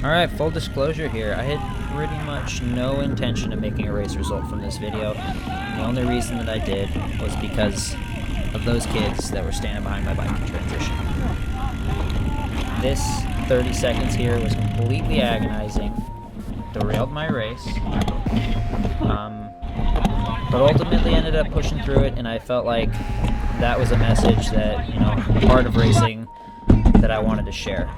Alright, full disclosure here, I had pretty much no intention of making a race result from this video. The only reason that I did was because of those kids that were standing behind my bike in transition. This 30 seconds here was completely agonizing, derailed my race, but ultimately ended up pushing through it, and I felt like that was a message that, you know, a part of racing that I wanted to share.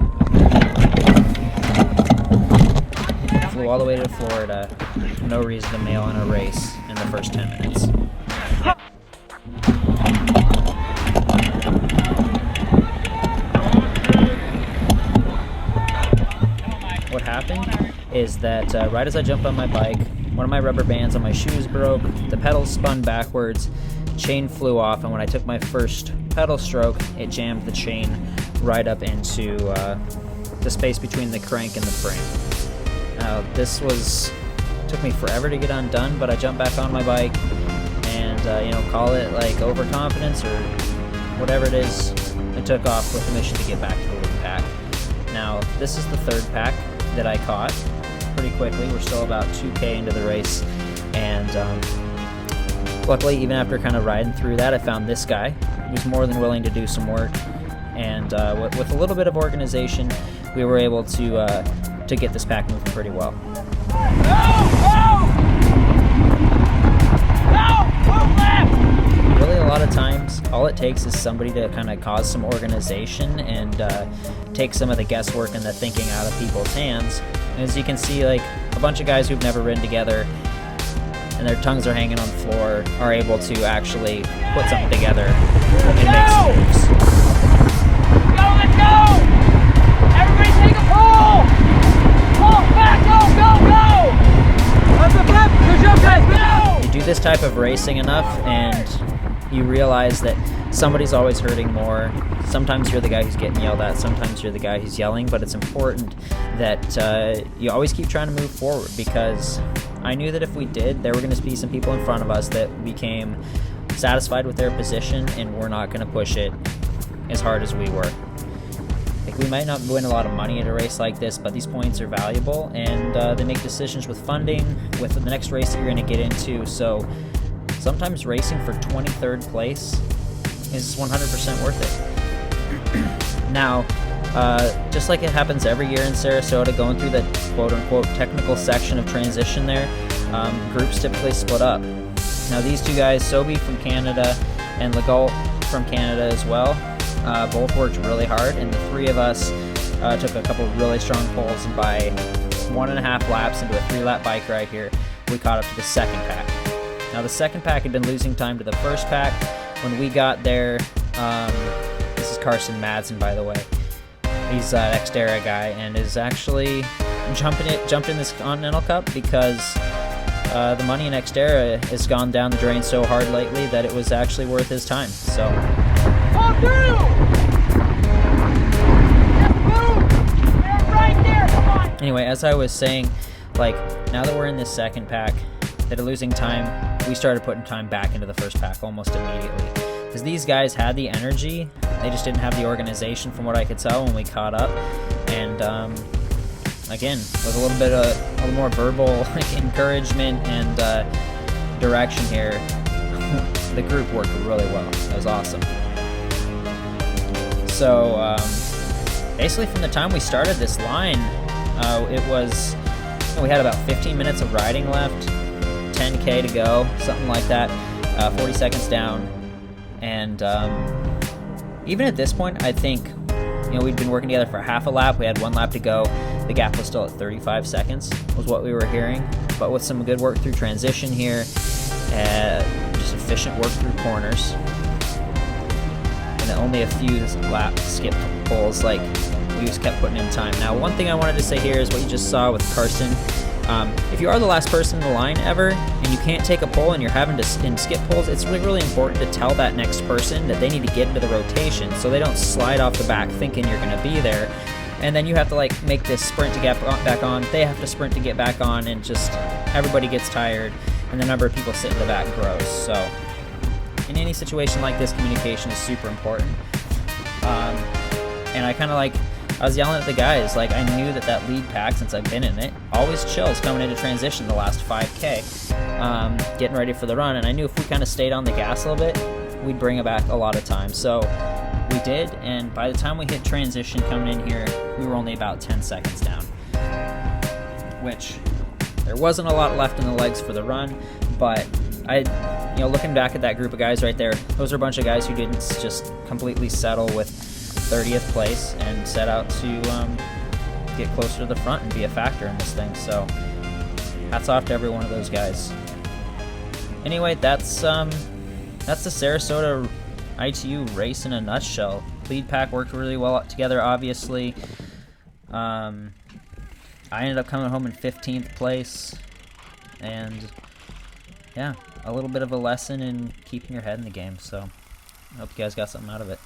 Flew all the way to Florida, no reason to mail in a race in the first 10 minutes. What happened is that right as I jumped on my bike, one of my rubber bands on my shoes broke, the pedals spun backwards, chain flew off, and when I took my first pedal stroke, it jammed the chain right up into the space between the crank and the frame. Now, took me forever to get undone, but I jumped back on my bike and, call it like overconfidence or whatever it is, I took off with the mission to get back to the lead pack. Now, this is the third pack that I caught pretty quickly. We're still about 2K into the race, and luckily, even after kind of riding through that, I found this guy who's more than willing to do some work, and with a little bit of organization, we were able to get this pack moving pretty well. Really, a lot of times, all it takes is somebody to kind of cause some organization and take some of the guesswork and the thinking out of people's hands. And as you can see, like, a bunch of guys who've never ridden together and their tongues are hanging on the floor are able to actually put something together and make some moves. Let's go! Everybody take a pull! Pull back, go! You do this type of racing enough and you realize that somebody's always hurting more. Sometimes you're the guy who's getting yelled at, sometimes you're the guy who's yelling, but it's important that you always keep trying to move forward, because I knew that if we did, there were going to be some people in front of us that became satisfied with their position and we're not going to push it as hard as we were. Like, we might not win a lot of money at a race like this, but these points are valuable, and they make decisions with funding, with the next race that you're going to get into. So sometimes racing for 23rd place is 100% worth it. Now, just like it happens every year in Sarasota, going through the quote-unquote technical section of transition there, groups typically split up. Now, these two guys, Sobi from Canada and Legault from Canada as well, both worked really hard, and the three of us took a couple of really strong pulls, and by 1.5 laps into a 3-lap bike ride here, we caught up to the second pack. Now, the second pack had been losing time to the first pack. When we got there, this is Carson Madsen, by the way. He's an Xterra guy and is actually jumped in this Continental Cup because the money in Xterra has gone down the drain so hard lately that it was actually worth his time. So. Pull through! Just move! They're right there, come on! Anyway, as I was saying, like, now that we're in this second pack that are losing time, we started putting time back into the first pack almost immediately. Because these guys had the energy, they just didn't have the organization from what I could tell when we caught up. And again, with a little more verbal encouragement and direction here, the group worked really well. It was awesome. So basically, from the time we started this line, we had about 15 minutes of riding left, 10K to go, something like that, 40 seconds down, and even at this point, I think, we'd been working together for half a lap. We had 1 lap to go. The gap was still at 35 seconds, was what we were hearing. But with some good work through transition here, just efficient work through corners, and only a few lap skipped pulls, like, we just kept putting in time. Now, one thing I wanted to say here is what you just saw with Carson. If you are the last person in the line ever, and you can't take a pull and you're having to skip pulls, it's really, really important to tell that next person that they need to get into the rotation so they don't slide off the back thinking you're going to be there. And then you have to, like, make this sprint to get back on. They have to sprint to get back on, and just everybody gets tired, and the number of people sitting in the back grows. So in any situation like this, communication is super important. And I kind of like I was yelling at the guys. Like, I knew that that lead pack, since I've been in it, always chills coming into transition the last 5K, getting ready for the run. And I knew if we kind of stayed on the gas a little bit, we'd bring it back a lot of time. So we did, and by the time we hit transition coming in here, we were only about 10 seconds down, which there wasn't a lot left in the legs for the run, but looking back at that group of guys right there, those are a bunch of guys who didn't just completely settle with 30th place and set out to get closer to the front and be a factor in this thing. So hats off to every one of those guys. Anyway, that's the Sarasota ITU race in a nutshell. Lead pack worked really well together, obviously. I ended up coming home in 15th place, and yeah, a little bit of a lesson in keeping your head in the game. So I hope you guys got something out of it.